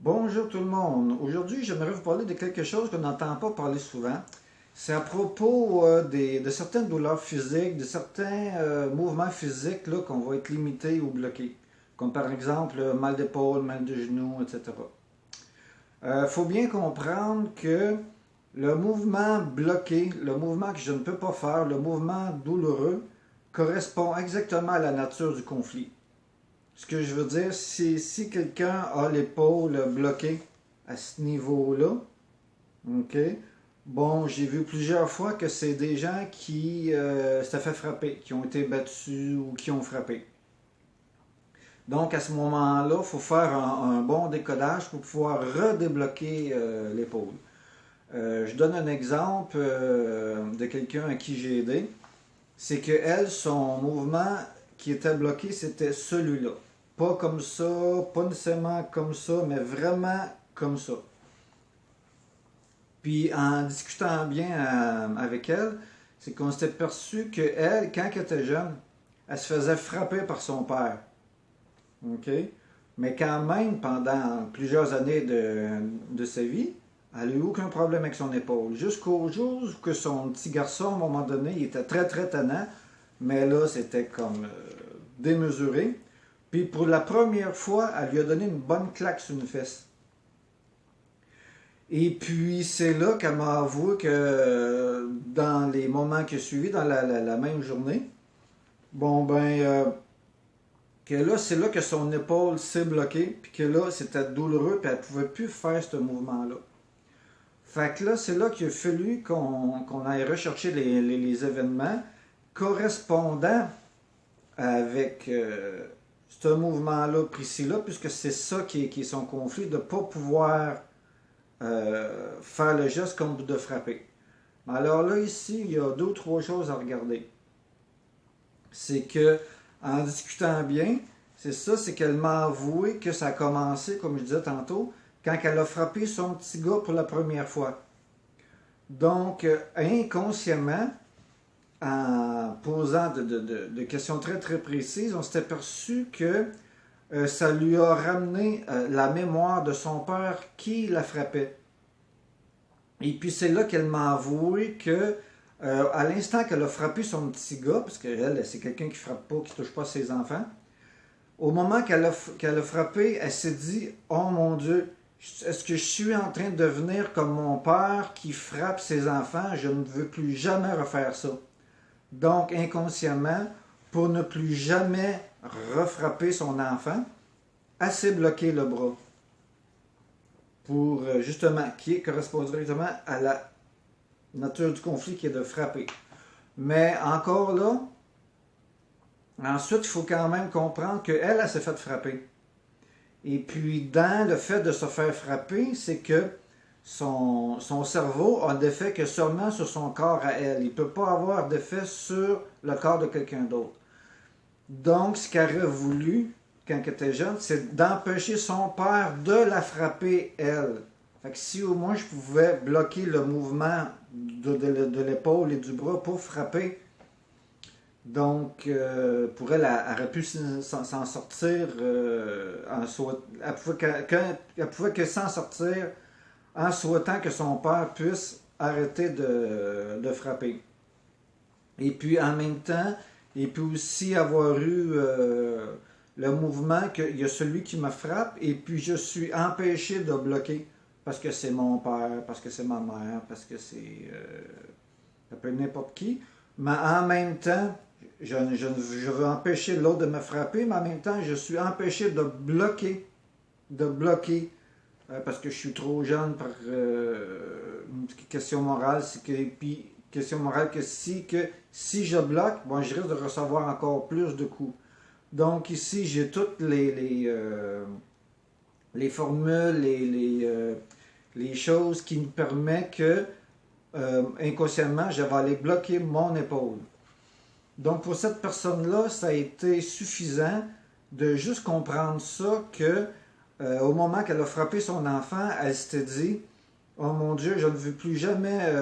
Bonjour tout le monde. Aujourd'hui, j'aimerais vous parler de quelque chose qu'on n'entend pas parler souvent. C'est à propos de certaines douleurs physiques, de certains mouvements physiques là, qu'on va être limité ou bloqué. Comme par exemple mal d'épaule, mal de genou, etc. Il faut bien comprendre que le mouvement bloqué, le mouvement que je ne peux pas faire, le mouvement douloureux, correspond exactement à la nature du conflit. Ce que je veux dire, c'est si quelqu'un a l'épaule bloquée à ce niveau-là, ok, bon, j'ai vu plusieurs fois que c'est des gens qui s'étaient fait frapper, qui ont été battus ou qui ont frappé. Donc à ce moment-là, il faut faire un bon décodage pour pouvoir redébloquer l'épaule. Je donne un exemple de quelqu'un à qui j'ai aidé. C'est que elle, son mouvement qui était bloqué, c'était celui-là. Pas comme ça, pas nécessairement comme ça, mais vraiment comme ça. Puis en discutant bien avec elle, c'est qu'on s'était perçu que elle, quand elle était jeune, elle se faisait frapper par son père. OK? Mais quand même, pendant plusieurs années de sa vie, elle n'a eu aucun problème avec son épaule. Jusqu'au jour que son petit garçon, à un moment donné, il était très très tannant, mais là, c'était comme démesuré. Puis pour la première fois, elle lui a donné une bonne claque sur une fesse. Et puis c'est là qu'elle m'a avoué que dans les moments qui ont suivi, dans la même journée, bon ben, que là, c'est là que son épaule s'est bloquée, puis que là, c'était douloureux, puis elle ne pouvait plus faire ce mouvement-là. Fait que là, c'est là qu'il a fallu qu'on aille rechercher les événements correspondant avec ce mouvement-là précis-là, puisque c'est ça qui est son conflit, de ne pas pouvoir faire le geste comme de frapper. Alors là, ici, il y a deux ou trois choses à regarder. C'est que, en discutant bien, c'est ça, c'est qu'elle m'a avoué que ça a commencé, comme je disais tantôt, quand elle a frappé son petit gars pour la première fois. Donc, inconsciemment, en posant de questions très très précises, on s'est aperçu que ça lui a ramené la mémoire de son père qui la frappait. Et puis c'est là qu'elle m'a avoué que à l'instant qu'elle a frappé son petit gars, parce qu'elle, c'est quelqu'un qui frappe pas, qui touche pas ses enfants, au moment qu'elle a frappé, elle s'est dit, oh mon Dieu, est-ce que je suis en train de devenir comme mon père qui frappe ses enfants? Je ne veux plus jamais refaire ça. Donc, inconsciemment, pour ne plus jamais refrapper son enfant, elle s'est bloqué le bras. Pour justement, qui correspond directement à la nature du conflit qui est de frapper. Mais encore là, ensuite, il faut quand même comprendre qu'elle, elle s'est fait frapper. Et puis, dans le fait de se faire frapper, c'est que son cerveau a d'effet que seulement sur son corps à elle. Il ne peut pas avoir d'effet sur le corps de quelqu'un d'autre. Donc, ce qu'elle aurait voulu, quand elle était jeune, c'est d'empêcher son père de la frapper, elle. Fait que si au moins je pouvais bloquer le mouvement de l'épaule et du bras pour frapper, donc pour elle, elle aurait pu s'en sortir elle pouvait que s'en sortir en souhaitant que son père puisse arrêter de frapper. Et puis en même temps, il peut aussi avoir eu le mouvement qu'il y a celui qui me frappe et puis je suis empêché de bloquer parce que c'est mon père, parce que c'est ma mère, parce que c'est ça peut être n'importe qui. Mais en même temps, je veux empêcher l'autre de me frapper, mais en même temps, je suis empêché de bloquer parce que je suis trop jeune par une question morale, c'est que puis question morale que si je bloque, bon, je risque de recevoir encore plus de coups. Donc ici, j'ai toutes les formules, les choses qui me permettent que inconsciemment, je vais aller bloquer mon épaule. Donc pour cette personne-là, ça a été suffisant de juste comprendre ça que au moment qu'elle a frappé son enfant, elle s'était dit, oh mon Dieu, je ne veux plus jamais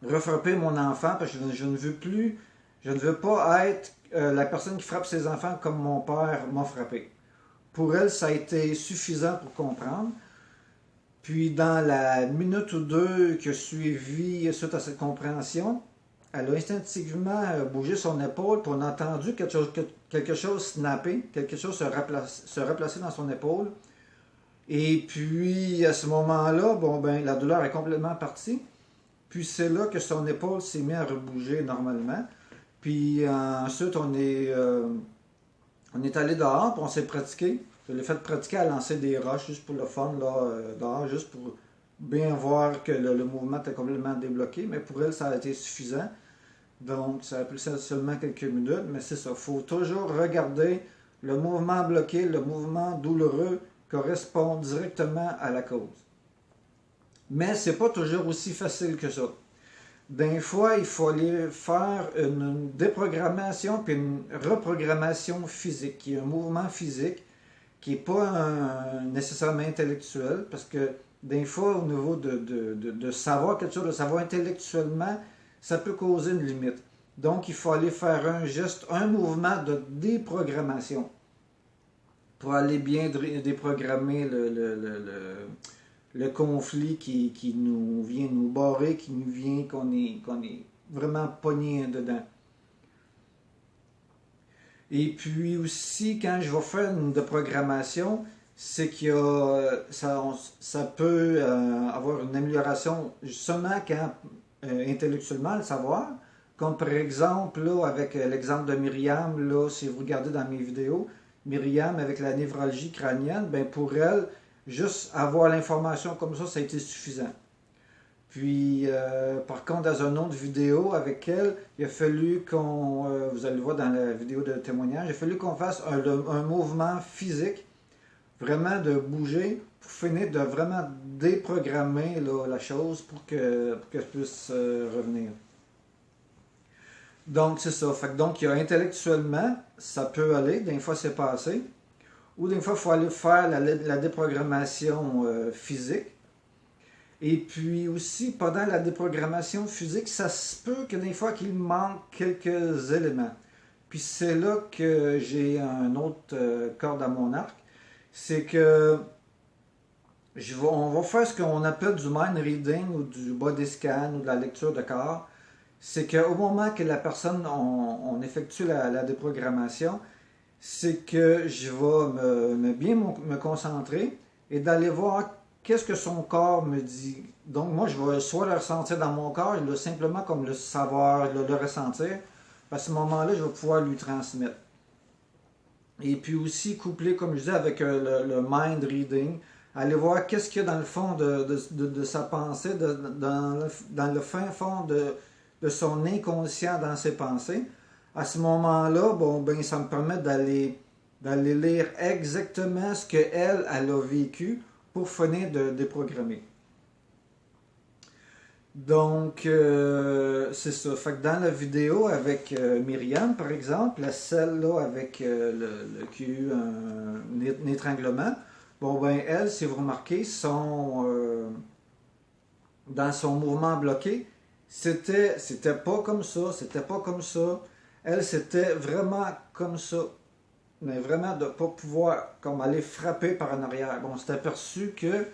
refrapper mon enfant parce que je ne veux pas être la personne qui frappe ses enfants comme mon père m'a frappé. pour elle, ça a été suffisant pour comprendre. Puis dans la minute ou deux qui a suivi suite à cette compréhension, elle a instinctivement bougé son épaule, puis on a entendu quelque chose snapper, quelque chose se replacer dans son épaule. Et puis à ce moment-là, bon ben la douleur est complètement partie. Puis c'est là que son épaule s'est mise à rebouger normalement. Puis ensuite on est allé dehors, puis on s'est pratiqué. Je l'ai fait pratiquer à lancer des roches juste pour le fun, là, dehors, juste pour bien voir que le mouvement était complètement débloqué. Mais pour elle, ça a été suffisant. Donc, ça a pris seulement quelques minutes. Mais c'est ça, il faut toujours regarder le mouvement bloqué, le mouvement douloureux correspond directement à la cause. Mais c'est pas toujours aussi facile que ça. Des fois, il faut aller faire une déprogrammation puis une reprogrammation physique, qui est un mouvement physique qui n'est pas nécessairement intellectuel, parce que des fois, au niveau de savoir quelque chose, de savoir intellectuellement, ça peut causer une limite. Donc, il faut aller faire un geste, un mouvement de déprogrammation pour aller bien déprogrammer le conflit qui nous vient nous barrer, qui nous vient qu'on est vraiment pogné dedans. Et puis aussi, quand je vais faire une déprogrammation, c'est qu'il y a, ça peut avoir une amélioration seulement quand intellectuellement le savoir. Comme par exemple, là, avec l'exemple de Myriam, là, si vous regardez dans mes vidéos, Myriam avec la névralgie crânienne, ben pour elle, juste avoir l'information comme ça a été suffisant. Puis, par contre, dans une autre vidéo avec elle, il a fallu vous allez le voir dans la vidéo de témoignage, il a fallu qu'on fasse un mouvement physique, vraiment de bouger, pour finir de vraiment déprogrammer là, la chose pour qu'elle puisse revenir. Donc, c'est ça. Fait que, donc, il y a intellectuellement, ça peut aller, des fois c'est passé, ou des fois il faut aller faire la déprogrammation physique. Et puis aussi, pendant la déprogrammation physique, ça se peut que des fois qu'il manque quelques éléments. Puis c'est là que j'ai un autre corde à mon arc. C'est que on va faire ce qu'on appelle du mind reading ou du body scan ou de la lecture de corps. C'est qu'au moment que la personne, on effectue la déprogrammation, c'est que je vais bien me concentrer et d'aller voir qu'est-ce que son corps me dit. Donc moi, je vais soit le ressentir dans mon corps, simplement comme le savoir, le ressentir. À ce moment-là, je vais pouvoir lui transmettre. Et puis aussi coupler, comme je disais, avec le mind reading, aller voir qu'est-ce qu'il y a dans le fond de sa pensée, dans le fin fond de son inconscient dans ses pensées. À ce moment-là, bon, ben, ça me permet d'aller lire exactement ce qu'elle a vécu pour finir de déprogrammer. Donc, c'est ça. Fait que dans la vidéo avec Myriam, par exemple, celle-là avec qui a eu un étranglement, bon, ben, elle, si vous remarquez, dans son mouvement bloqué, c'était pas comme ça, c'était pas comme ça. Elle, c'était vraiment comme ça. Mais vraiment de ne pas pouvoir comme aller frapper par en arrière. Bon, on s'est aperçu que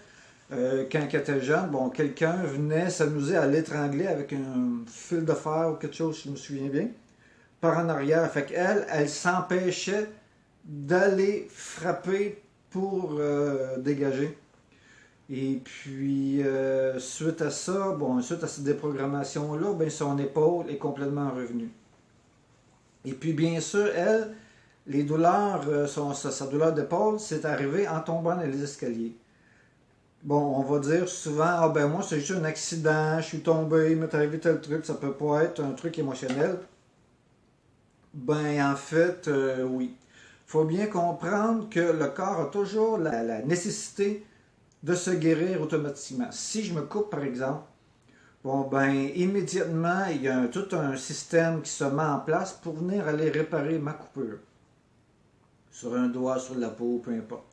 quand elle était jeune, bon, quelqu'un venait s'amuser à l'étrangler avec un fil de fer ou quelque chose, si je me souviens bien, par en arrière. Fait qu'elle, elle s'empêchait d'aller frapper pour dégager. Et puis, suite à ça, bon, suite à cette déprogrammation-là, ben, son épaule est complètement revenue. Et puis, bien sûr, elle, les douleurs, sa douleur d'épaule, c'est arrivé en tombant dans les escaliers. Bon, on va dire souvent, ah ben moi, c'est juste un accident, je suis tombé, il m'est arrivé tel truc, ça peut pas être un truc émotionnel. Ben, en fait, oui. Il faut bien comprendre que le corps a toujours la nécessité de se guérir automatiquement. Si je me coupe, par exemple, bon, ben, immédiatement, il y a tout un système qui se met en place pour venir aller réparer ma coupure. Sur un doigt, sur la peau, peu importe.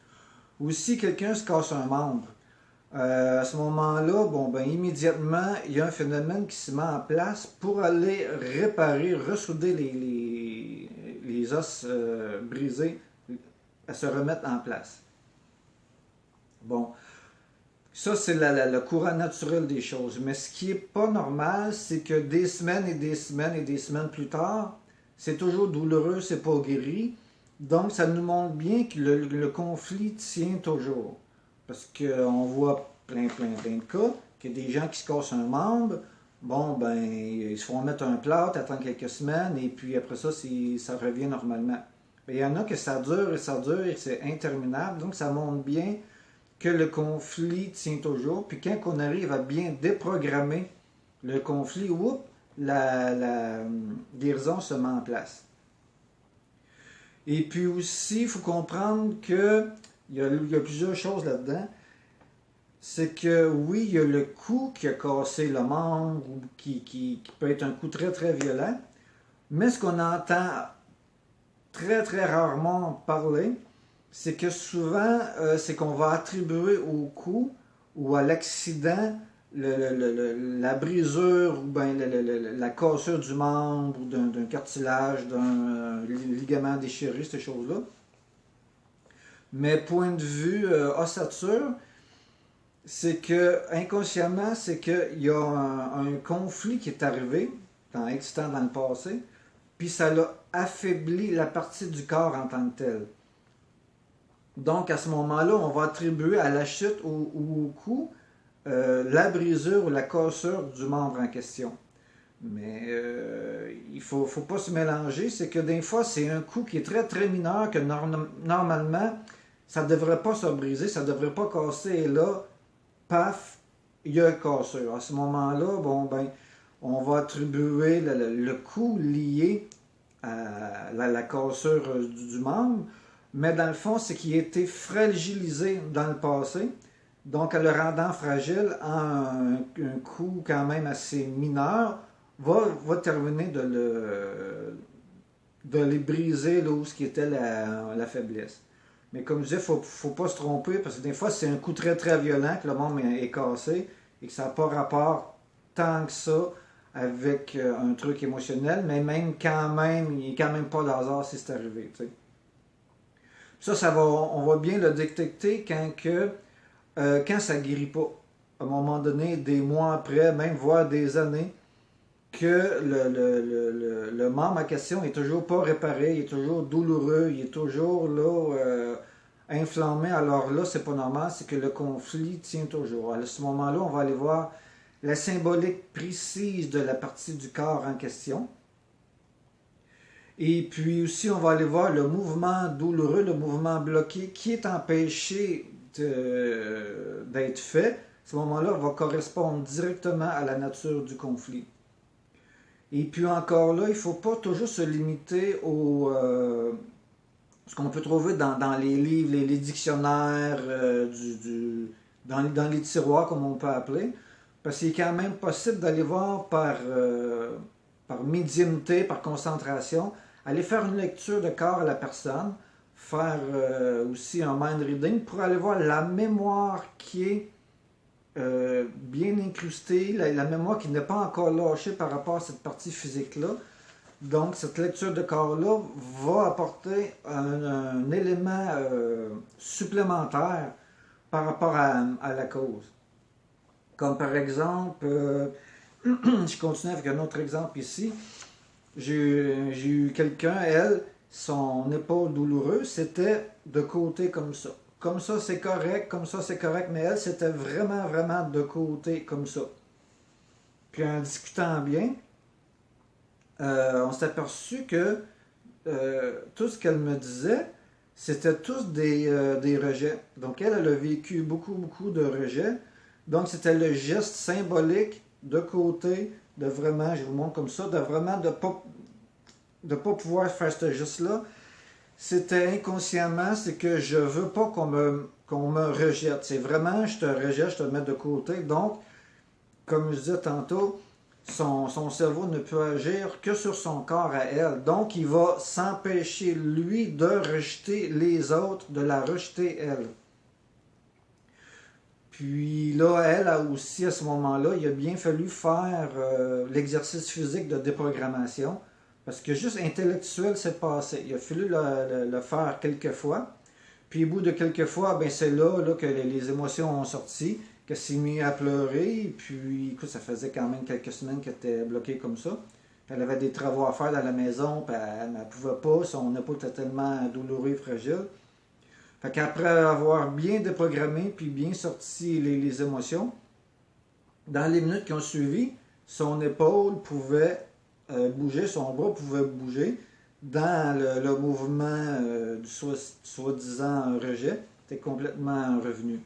Ou si quelqu'un se casse un membre, à ce moment-là, bon, ben, immédiatement, il y a un phénomène qui se met en place pour aller réparer, ressouder les os brisés à se remettre en place. Bon, ça c'est le courant naturel des choses. Mais ce qui n'est pas normal, c'est que des semaines et des semaines et des semaines plus tard, c'est toujours douloureux, c'est pas guéri. Donc ça nous montre bien que le conflit tient toujours. Parce qu'on voit plein de cas, qu'il y a des gens qui se cassent un membre, bon ben ils se font mettre un plâtre, attendent quelques semaines, et puis après ça, ça revient normalement. Mais il y en a que ça dure et c'est interminable, donc ça montre bien que le conflit tient toujours, puis quand on arrive à bien déprogrammer le conflit, oups, la guérison se met en place. Et puis aussi, il faut comprendre qu'il y a plusieurs choses là-dedans. C'est que oui, il y a le coup qui a cassé le membre, ou qui peut être un coup très très violent, mais ce qu'on entend très très rarement parler, c'est que souvent, c'est qu'on va attribuer au coup ou à l'accident la brisure ou bien la cassure du membre, d'un cartilage, d'un ligament déchiré, ces choses-là. Mais point de vue ossature, c'est que inconsciemment, c'est qu'il y a un conflit qui est arrivé dans X temps dans le passé, puis ça l'a affaibli la partie du corps en tant que telle. Donc, à ce moment-là, on va attribuer à la chute ou au coup la brisure ou la cassure du membre en question. Mais il ne faut pas se mélanger. C'est que des fois, c'est un coup qui est très, très mineur que normalement, ça ne devrait pas se briser, ça ne devrait pas casser. Et là, paf, il y a une cassure. À ce moment-là, bon, ben, on va attribuer le coup lié à la cassure du membre. Mais dans le fond, c'est qu'il a été fragilisé dans le passé. Donc, le rendant fragile, un coup quand même assez mineur, va terminer de les briser là où ce qui était la faiblesse. Mais comme je disais, il ne faut pas se tromper, parce que des fois, c'est un coup très très violent que le membre est cassé et que ça n'a pas rapport tant que ça avec un truc émotionnel, mais même quand même, il n'est quand même pas d'hasard si c'est arrivé. Tu sais. On va bien le détecter quand ça ne guérit pas. À un moment donné, des mois après, même voire des années, que le membre en question est toujours pas réparé, il est toujours douloureux, il est toujours là inflammé. Alors là, c'est pas normal, c'est que le conflit tient toujours. À ce moment-là, on va aller voir la symbolique précise de la partie du corps en question. Et puis aussi, on va aller voir le mouvement douloureux, le mouvement bloqué qui est empêché d'être fait. À ce moment-là, va correspondre directement à la nature du conflit. Et puis encore là, il ne faut pas toujours se limiter ce qu'on peut trouver dans les livres, les dictionnaires, dans les tiroirs, comme on peut appeler. Parce qu'il est quand même possible d'aller voir par médiumnité, par concentration, aller faire une lecture de corps à la personne, faire aussi un mind reading pour aller voir la mémoire qui est bien incrustée, la mémoire qui n'est pas encore lâchée par rapport à cette partie physique-là. Donc, cette lecture de corps-là va apporter un élément supplémentaire par rapport à la cause. Comme par exemple, je continue avec un autre exemple ici. J'ai eu quelqu'un, elle, son épaule douloureuse, c'était de côté comme ça. Comme ça, c'est correct, mais elle, c'était vraiment, vraiment de côté comme ça. Puis en discutant bien, on s'est aperçu que tout ce qu'elle me disait, c'était tous des rejets. Donc elle a vécu beaucoup, beaucoup de rejets. Donc c'était le geste symbolique de côté, de vraiment, je vous montre comme ça, de vraiment de pas pouvoir faire ce geste-là. C'était inconsciemment, c'est que je veux pas qu'on me rejette. C'est vraiment, je te rejette, je te mets de côté. Donc, comme je disais tantôt, son cerveau ne peut agir que sur son corps à elle. Donc, il va s'empêcher, lui, de rejeter les autres, de la rejeter elle. Puis là, elle a aussi, à ce moment-là, il a bien fallu faire l'exercice physique de déprogrammation. Parce que juste intellectuel, c'est passé. Il a fallu le faire quelques fois. Puis au bout de quelques fois, ben c'est là que les émotions ont sorti, qu'elle s'est mise à pleurer. Puis écoute, ça faisait quand même quelques semaines qu'elle était bloquée comme ça. Elle avait des travaux à faire dans la maison, puis elle ne pouvait pas, son épaule était tellement douloureux et fragile. Fait qu'après avoir bien déprogrammé puis bien sorti les émotions, dans les minutes qui ont suivi, son épaule pouvait bouger, son bras pouvait bouger dans le mouvement du soi-disant rejet, était complètement revenu.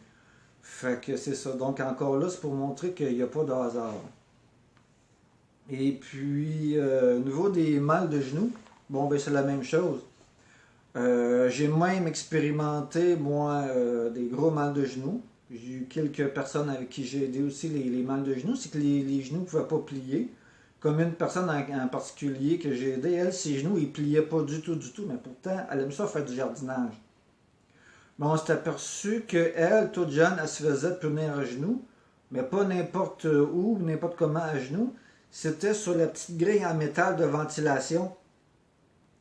Fait que c'est ça. Donc encore là, c'est pour montrer qu'il n'y a pas de hasard. Et puis, au niveau des mal de genoux, bon, ben c'est la même chose. J'ai même expérimenté, moi, des gros mal de genoux. J'ai eu quelques personnes avec qui j'ai aidé aussi les mal de genoux. C'est que les genoux ne pouvaient pas plier. Comme une personne en particulier que j'ai aidé, elle, ses genoux, ils pliaient pas du tout, mais pourtant, elle aime ça faire du jardinage. Mais on s'est aperçu qu'elle, toute jeune, elle se faisait punir à genoux, mais pas n'importe où, n'importe comment à genoux. C'était sur la petite grille en métal de ventilation,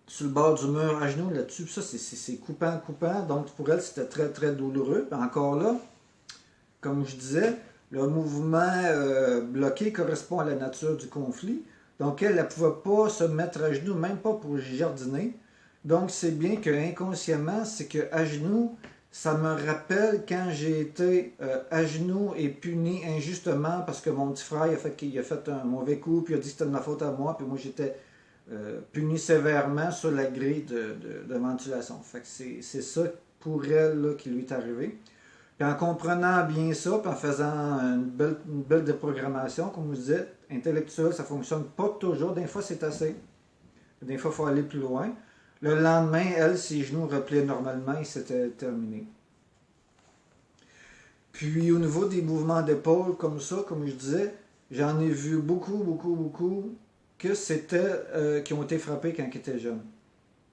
sur le bord du mur à genoux, là-dessus. Ça, c'est coupant. Donc, pour elle, c'était très, très douloureux. Puis encore là, comme je disais, le mouvement bloqué correspond à la nature du conflit. Donc, elle ne pouvait pas se mettre à genoux, même pas pour jardiner. Donc, c'est bien que inconsciemment, c'est qu'à genoux, ça me rappelle quand j'ai été à genoux et puni injustement parce que mon petit frère il a fait un mauvais coup, puis il a dit que c'était de ma faute à moi, puis moi j'étais puni sévèrement sur la grille de ventilation. Fait que c'est ça pour elle là, qui lui est arrivé. Puis en comprenant bien ça, puis en faisant une belle déprogrammation, comme vous disais, intellectuelle, ça ne fonctionne pas toujours. Des fois, c'est assez. Des fois, il faut aller plus loin. Le lendemain, elle, ses genoux repliaient normalement et c'était terminé. Puis au niveau des mouvements d'épaule, comme ça, comme je disais, j'en ai vu beaucoup que c'était qui ont été frappés quand ils étaient jeunes.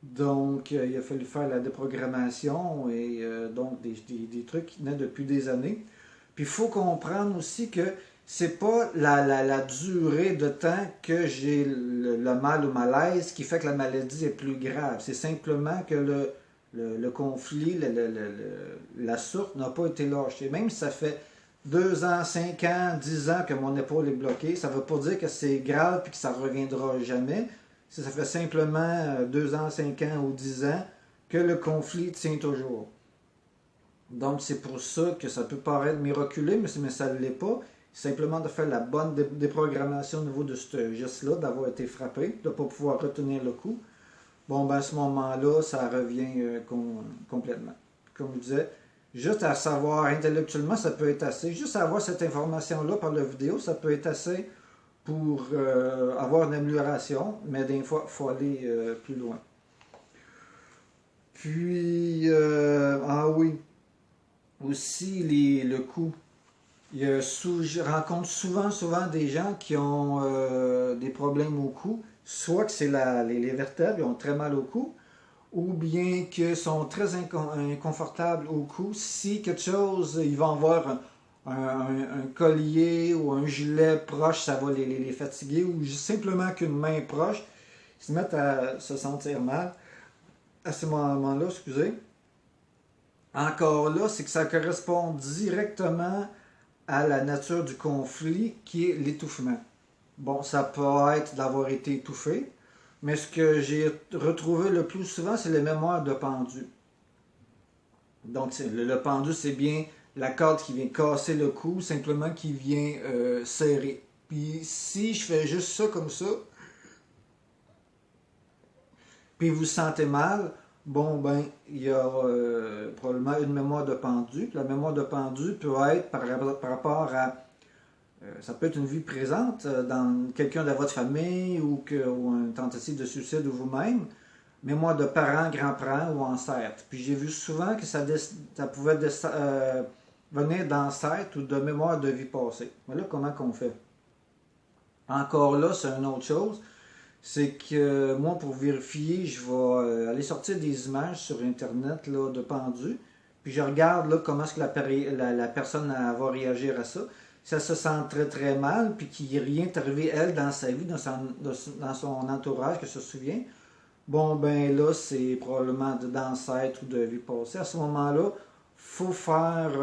Donc, il a fallu faire la déprogrammation et donc des trucs qui naissent depuis des années. Puis il faut comprendre aussi que c'est pas la durée de temps que j'ai le mal ou malaise qui fait que la maladie est plus grave. C'est simplement que le conflit, la source n'a pas été lâchée. Même si ça fait 2 ans, 5 ans, 10 ans que mon épaule est bloquée, ça ne veut pas dire que c'est grave et que ça ne reviendra jamais. Ça fait simplement 2 ans, 5 ans ou 10 ans que le conflit tient toujours. Donc c'est pour ça que ça peut paraître miraculé, mais ça ne l'est pas. Simplement de faire la bonne déprogrammation au niveau de ce geste-là, d'avoir été frappé, de ne pas pouvoir retenir le coup. Bon, ben à ce moment-là, ça revient complètement. Comme je disais, juste à savoir intellectuellement, ça peut être assez. Juste à avoir cette information-là par la vidéo, ça peut être assez pour avoir une amélioration, mais des fois, il faut aller plus loin. Puis, ah oui, aussi le coup. Je rencontre souvent des gens qui ont des problèmes au cou, soit que c'est les vertèbres, ils ont très mal au cou, ou bien qu'ils sont très inconfortables au cou. Si quelque chose, ils vont avoir un collier ou un gilet proche, ça va les fatiguer, ou simplement qu'une main proche, ils se mettent à se sentir mal. À ce moment-là, excusez. Encore là, c'est que ça correspond directement à la nature du conflit qui est l'étouffement. Bon, ça peut être d'avoir été étouffé, mais ce que j'ai retrouvé le plus souvent, c'est les mémoires de pendu. Donc, le pendu, c'est bien la corde qui vient casser le cou, simplement qui vient serrer. Puis si je fais juste ça comme ça, puis vous sentez mal, bon ben, il y a probablement une mémoire de pendu. Puis la mémoire de pendu peut être par rapport à ça peut être une vie présente dans quelqu'un de votre famille ou une tentative de suicide ou vous-même, mémoire de parents, grands-parents ou ancêtres. Puis j'ai vu souvent que ça pouvait venir d'ancêtres ou de mémoire de vie passée. Mais là, comment qu'on fait? Encore là, c'est une autre chose. C'est que moi, pour vérifier, je vais aller sortir des images sur Internet là, de pendus. Puis je regarde là, comment est-ce que la personne va réagir à ça. Si elle se sent très très mal, puis qu'il n'y a rien arrivé elle dans sa vie, dans son entourage, qu'elle se souvient, bon ben là, c'est probablement d'ancêtre ou de vie passée. À ce moment-là, faut faire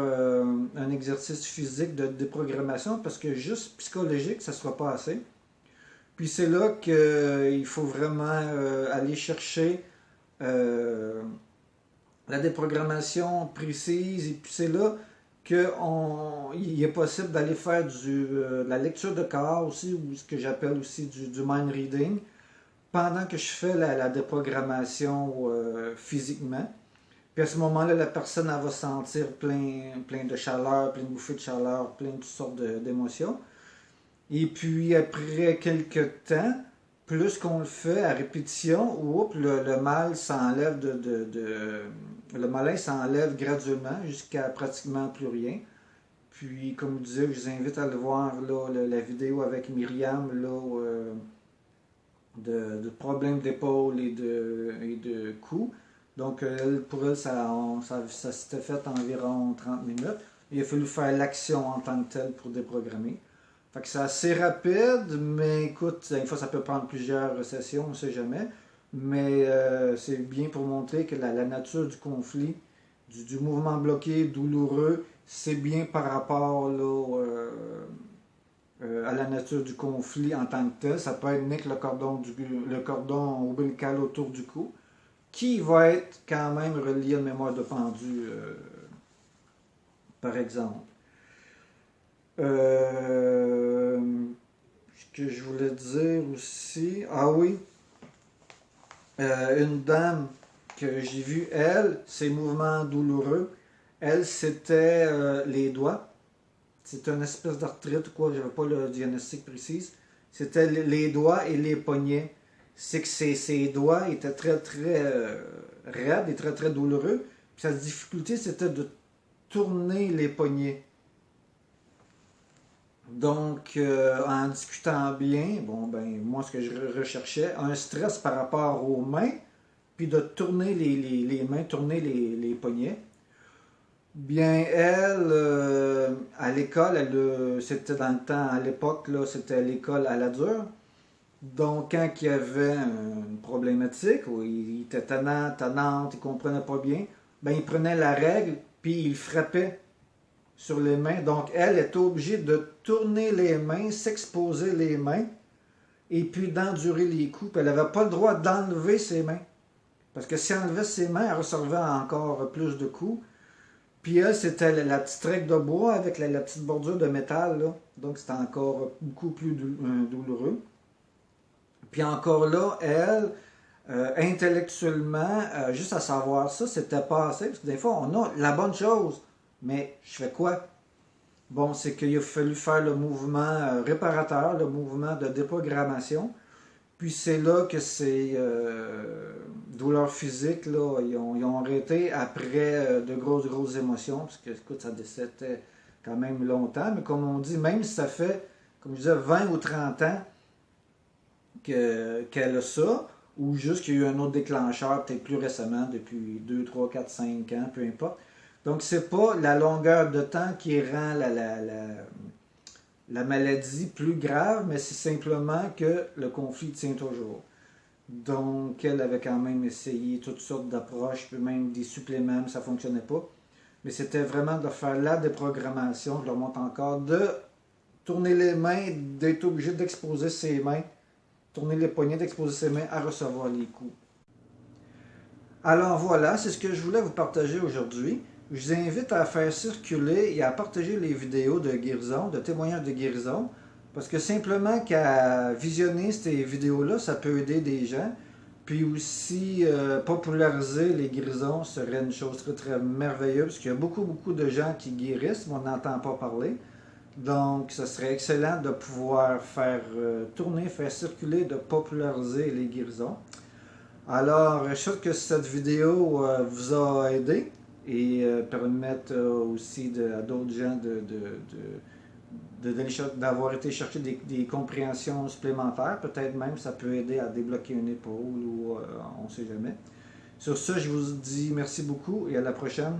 un exercice physique de déprogrammation parce que juste psychologique, ça ne sera pas assez. Puis c'est là qu'il faut vraiment aller chercher euh, la déprogrammation précise. Et puis c'est là qu'il est possible d'aller faire de la lecture de corps aussi, ou ce que j'appelle aussi du mind reading, pendant que je fais la déprogrammation physiquement. Puis à ce moment-là, la personne elle va sentir plein de chaleur, plein de bouffées de chaleur, plein de toutes sortes d'émotions. Et puis après quelques temps, plus qu'on le fait à répétition, le mal s'enlève le malaise s'enlève graduellement jusqu'à pratiquement plus rien. Puis comme je disais, je vous invite à le voir là, la vidéo avec Myriam là, de problèmes d'épaule et de cou. Donc pour elle, ça s'était fait environ 30 minutes. Il a fallu faire l'action en tant que telle pour déprogrammer. Fait que c'est assez rapide, mais écoute, des fois ça peut prendre plusieurs sessions, on ne sait jamais. Mais c'est bien pour montrer que la nature du conflit, du mouvement bloqué, douloureux, c'est bien par rapport là, à la nature du conflit en tant que tel. Ça peut être nique le cordon ombilical autour du cou, qui va être quand même relié à une mémoire de pendu, par exemple. Ce que je voulais dire aussi. Ah oui, une dame que j'ai vue, elle, ses mouvements douloureux, elle, c'était les doigts. C'était une espèce d'arthrite ou quoi, je n'avais pas le diagnostic précis. C'était les doigts et les poignets. C'est que ses doigts étaient très raides et très douloureux. Puis sa difficulté, c'était de tourner les poignets. Donc, en discutant bien, bon, ben, moi, ce que je recherchais, un stress par rapport aux mains, puis de tourner les mains, tourner les poignets. Bien, elle, à l'école, c'était dans le temps, à l'époque, là, c'était l'école à la dure. Donc, quand il y avait une problématique, où il était tannante, il ne comprenait pas bien, ben, il prenait la règle, puis il frappait sur les mains. Donc, elle est obligée de tourner les mains, s'exposer les mains, et puis d'endurer les coups. Puis elle n'avait pas le droit d'enlever ses mains. Parce que si elle enlevait ses mains, elle recevait encore plus de coups. Puis elle, c'était la petite règle de bois avec la petite bordure de métal. Là. Donc, c'était encore beaucoup plus douloureux. Puis encore là, elle, intellectuellement, juste à savoir ça, c'était pas assez. Parce que des fois, on a la bonne chose. Mais je fais quoi? Bon, c'est qu'il a fallu faire le mouvement réparateur, le mouvement de déprogrammation. Puis c'est là que ces douleurs physiques, là, ils ont arrêté après de grosses émotions. Parce que, écoute, ça décétait quand même longtemps. Mais comme on dit, même si ça fait, comme je disais, 20 ou 30 ans qu'elle a ça, ou juste qu'il y a eu un autre déclencheur, peut-être plus récemment, depuis 2, 3, 4, 5 ans, peu importe. Donc, c'est pas la longueur de temps qui rend la maladie plus grave, mais c'est simplement que le conflit tient toujours. Donc, elle avait quand même essayé toutes sortes d'approches, puis même des suppléments, mais ça ne fonctionnait pas. Mais c'était vraiment de faire la déprogrammation, je le montre encore, de tourner les mains, d'être obligé d'exposer ses mains, tourner les poignets, d'exposer ses mains à recevoir les coups. Alors voilà, c'est ce que je voulais vous partager aujourd'hui. Je vous invite à faire circuler et à partager les vidéos de guérison, de témoignages de guérison, parce que simplement qu'à visionner ces vidéos-là, ça peut aider des gens. Puis aussi, populariser les guérisons serait une chose très merveilleuse, parce qu'il y a beaucoup de gens qui guérissent, mais on n'entend pas parler. Donc, ce serait excellent de pouvoir faire tourner, faire circuler, de populariser les guérisons. Alors, je suis sûr que cette vidéo vous a aidé et permettre aussi à d'autres gens d'avoir été chercher des compréhensions supplémentaires. Peut-être même ça peut aider à débloquer une épaule ou on ne sait jamais. Sur ce, je vous dis merci beaucoup et à la prochaine.